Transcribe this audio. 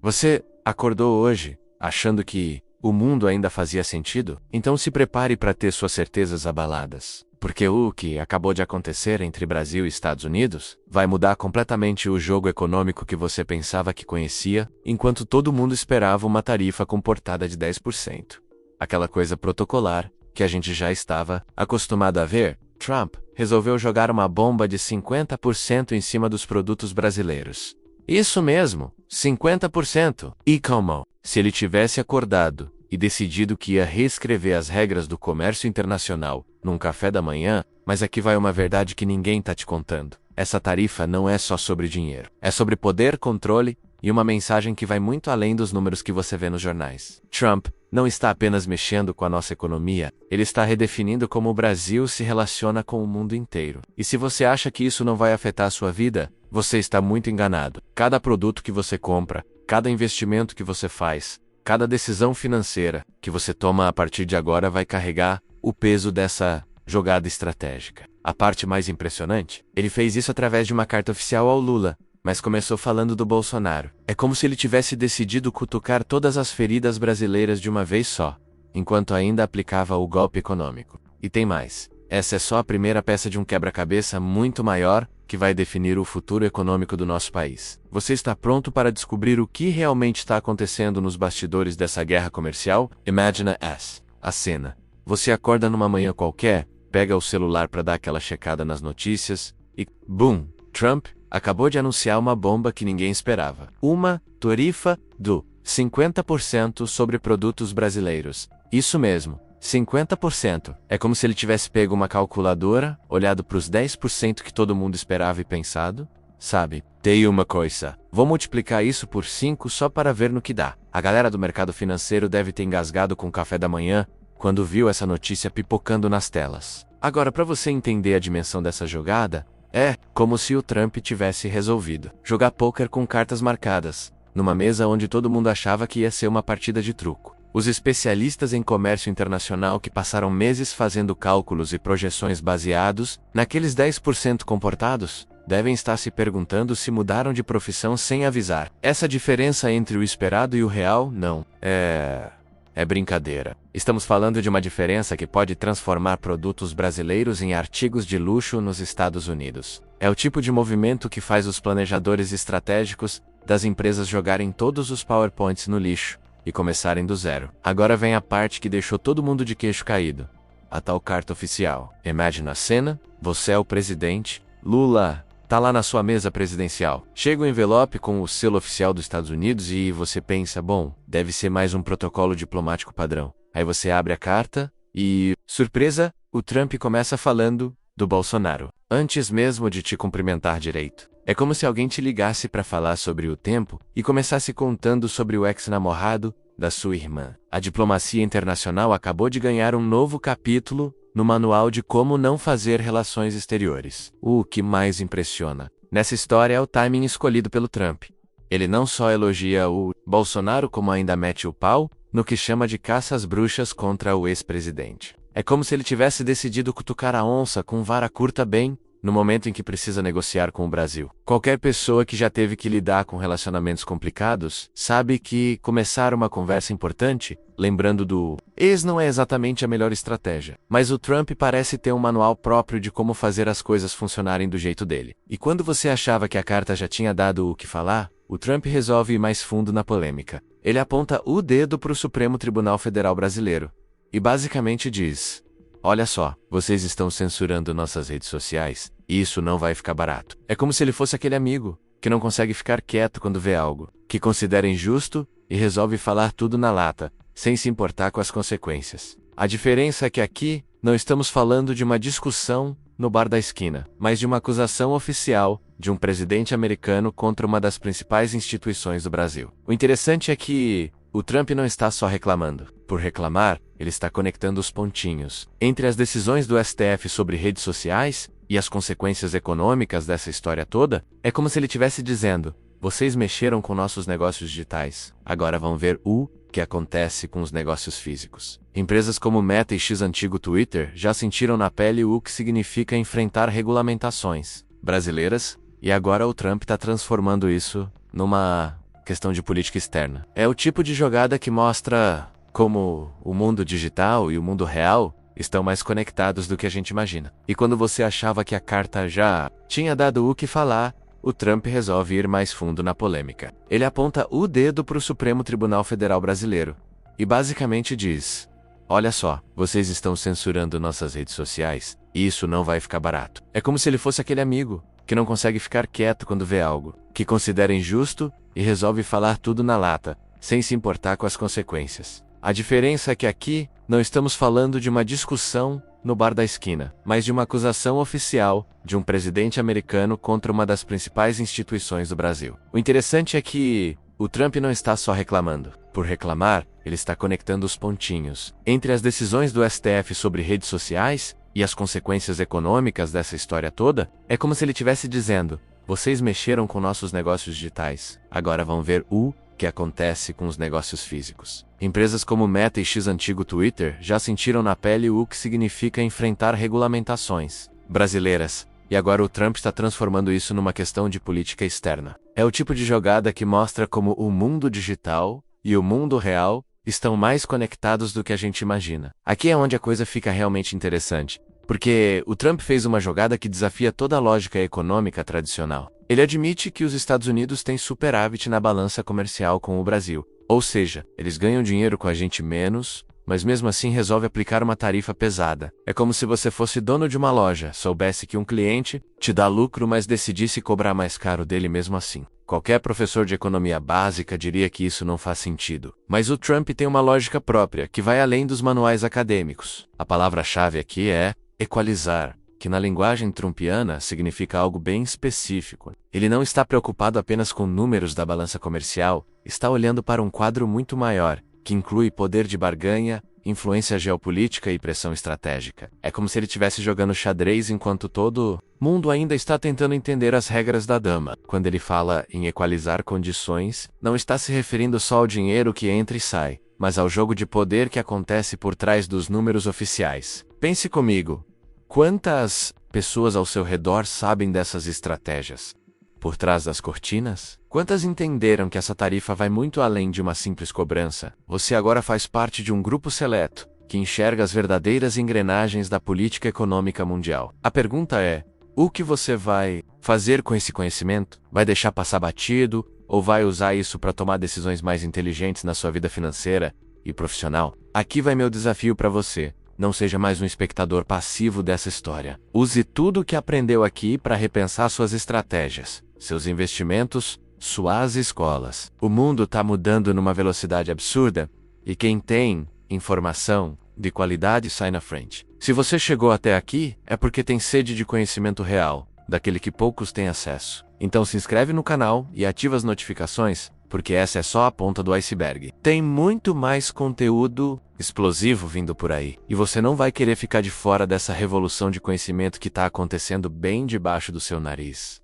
Você acordou hoje achando que o mundo ainda fazia sentido? Então se prepare para ter suas certezas abaladas. Porque o que acabou de acontecer entre Brasil e Estados Unidos vai mudar completamente o jogo econômico que você pensava que conhecia, enquanto todo mundo esperava uma tarifa comportada de 10%. Aquela coisa protocolar que a gente já estava acostumado a ver. Trump resolveu jogar uma bomba de 50% em cima dos produtos brasileiros. Isso mesmo, 50%. E como? Se ele tivesse acordado e decidido que ia reescrever as regras do comércio internacional num café da manhã, mas aqui vai uma verdade que ninguém tá te contando. Essa tarifa não é só sobre dinheiro. É sobre poder, controle e uma mensagem que vai muito além dos números que você vê nos jornais. Trump não está apenas mexendo com a nossa economia, ele está redefinindo como o Brasil se relaciona com o mundo inteiro. E se você acha que isso não vai afetar a sua vida, você está muito enganado. Cada produto que você compra, cada investimento que você faz, cada decisão financeira que você toma a partir de agora vai carregar o peso dessa jogada estratégica. A parte mais impressionante? Ele fez isso através de uma carta oficial ao Lula, mas começou falando do Bolsonaro. É como se ele tivesse decidido cutucar todas as feridas brasileiras de uma vez só, enquanto ainda aplicava o golpe econômico. E tem mais. Essa é só a primeira peça de um quebra-cabeça muito maior que vai definir o futuro econômico do nosso país. Você está pronto para descobrir o que realmente está acontecendo nos bastidores dessa guerra comercial? Imagine a cena. Você acorda numa manhã qualquer, pega o celular para dar aquela checada nas notícias e, boom, Trump acabou de anunciar uma bomba que ninguém esperava. Uma tarifa do 50% sobre produtos brasileiros. Isso mesmo, 50%. É como se ele tivesse pego uma calculadora, olhado para os 10% que todo mundo esperava e pensado, sabe? Tem uma coisa. Vou multiplicar isso por 5 só para ver no que dá. A galera do mercado financeiro deve ter engasgado com o café da manhã quando viu essa notícia pipocando nas telas. Agora, para você entender a dimensão dessa jogada, é como se o Trump tivesse resolvido jogar pôquer com cartas marcadas, numa mesa onde todo mundo achava que ia ser uma partida de truco. Os especialistas em comércio internacional que passaram meses fazendo cálculos e projeções baseados naqueles 10% comportados, devem estar se perguntando se mudaram de profissão sem avisar. Essa diferença entre o esperado e o real, não. É brincadeira. Estamos falando de uma diferença que pode transformar produtos brasileiros em artigos de luxo nos Estados Unidos. É o tipo de movimento que faz os planejadores estratégicos das empresas jogarem todos os PowerPoints no lixo e começarem do zero. Agora vem a parte que deixou todo mundo de queixo caído. A tal carta oficial. Imagina a cena, você é o presidente, Lula tá lá na sua mesa presidencial. Chega o envelope com o selo oficial dos Estados Unidos e você pensa, bom, deve ser mais um protocolo diplomático padrão. Aí você abre a carta e, surpresa, o Trump começa falando do Bolsonaro, antes mesmo de te cumprimentar direito. É como se alguém te ligasse para falar sobre o tempo e começasse contando sobre o ex-namorado da sua irmã. A diplomacia internacional acabou de ganhar um novo capítulo no manual de como não fazer relações exteriores. O que mais impressiona nessa história é o timing escolhido pelo Trump. Ele não só elogia o Bolsonaro, como ainda mete o pau no que chama de caça às bruxas contra o ex-presidente. É como se ele tivesse decidido cutucar a onça com vara curta bem no momento em que precisa negociar com o Brasil. Qualquer pessoa que já teve que lidar com relacionamentos complicados sabe que começar uma conversa importante, lembrando do ex, não é exatamente a melhor estratégia. Mas o Trump parece ter um manual próprio de como fazer as coisas funcionarem do jeito dele. E quando você achava que a carta já tinha dado o que falar, o Trump resolve ir mais fundo na polêmica. Ele aponta o dedo para o Supremo Tribunal Federal Brasileiro e basicamente diz: olha só, vocês estão censurando nossas redes sociais, e isso não vai ficar barato. É como se ele fosse aquele amigo que não consegue ficar quieto quando vê algo que considera injusto e resolve falar tudo na lata, sem se importar com as consequências. A diferença é que aqui não estamos falando de uma discussão no bar da esquina, mas de uma acusação oficial de um presidente americano contra uma das principais instituições do Brasil. O interessante é que o Trump não está só reclamando. Por reclamar, ele está conectando os pontinhos entre as decisões do STF sobre redes sociais e as consequências econômicas dessa história toda. É como se ele estivesse dizendo: vocês mexeram com nossos negócios digitais, agora vão ver o que acontece com os negócios físicos. Empresas como Meta e X-antigo Twitter já sentiram na pele o que significa enfrentar regulamentações brasileiras, e agora o Trump está transformando isso numa questão de política externa. É o tipo de jogada que mostra como o mundo digital e o mundo real estão mais conectados do que a gente imagina. E quando você achava que a carta já tinha dado o que falar, o Trump resolve ir mais fundo na polêmica. Ele aponta o dedo para o Supremo Tribunal Federal Brasileiro e basicamente diz: olha só, vocês estão censurando nossas redes sociais e isso não vai ficar barato. É como se ele fosse aquele amigo que não consegue ficar quieto quando vê algo que considera injusto e resolve falar tudo na lata, sem se importar com as consequências. A diferença é que aqui não estamos falando de uma discussão no bar da esquina, mas de uma acusação oficial de um presidente americano contra uma das principais instituições do Brasil. O interessante é que o Trump não está só reclamando. Por reclamar, ele está conectando os pontinhos entre as decisões do STF sobre redes sociais e as consequências econômicas dessa história toda. É como se ele estivesse dizendo: vocês mexeram com nossos negócios digitais, agora vão ver o que acontece com os negócios físicos. Empresas como Meta e X-antigo Twitter já sentiram na pele o que significa enfrentar regulamentações brasileiras, e agora o Trump está transformando isso numa questão de política externa. É o tipo de jogada que mostra como o mundo digital e o mundo real estão mais conectados do que a gente imagina. Aqui é onde a coisa fica realmente interessante, porque o Trump fez uma jogada que desafia toda a lógica econômica tradicional. Ele admite que os Estados Unidos têm superávit na balança comercial com o Brasil, ou seja, eles ganham dinheiro com a gente menos, mas mesmo assim resolve aplicar uma tarifa pesada. É como se você fosse dono de uma loja, soubesse que um cliente te dá lucro, mas decidisse cobrar mais caro dele mesmo assim. Qualquer professor de economia básica diria que isso não faz sentido. Mas o Trump tem uma lógica própria, que vai além dos manuais acadêmicos. A palavra-chave aqui é equalizar, que na linguagem trumpiana significa algo bem específico. Ele não está preocupado apenas com números da balança comercial, está olhando para um quadro muito maior, que inclui poder de barganha, influência geopolítica e pressão estratégica. É como se ele estivesse jogando xadrez enquanto todo mundo ainda está tentando entender as regras da dama. Quando ele fala em equalizar condições, não está se referindo só ao dinheiro que entra e sai, mas ao jogo de poder que acontece por trás dos números oficiais. Pense comigo. Quantas pessoas ao seu redor sabem dessas estratégias? Por trás das cortinas? Quantas entenderam que essa tarifa vai muito além de uma simples cobrança? Você agora faz parte de um grupo seleto, que enxerga as verdadeiras engrenagens da política econômica mundial. A pergunta é: o que você vai fazer com esse conhecimento? Vai deixar passar batido, ou vai usar isso para tomar decisões mais inteligentes na sua vida financeira e profissional? Aqui vai meu desafio para você. Não seja mais um espectador passivo dessa história. Use tudo o que aprendeu aqui para repensar suas estratégias, seus investimentos, suas escolas. O mundo está mudando numa velocidade absurda, e quem tem informação de qualidade sai na frente. Se você chegou até aqui, é porque tem sede de conhecimento real, daquele que poucos têm acesso. Então se inscreve no canal e ativa as notificações, porque essa é só a ponta do iceberg. Tem muito mais conteúdo explosivo vindo por aí, e você não vai querer ficar de fora dessa revolução de conhecimento que está acontecendo bem debaixo do seu nariz.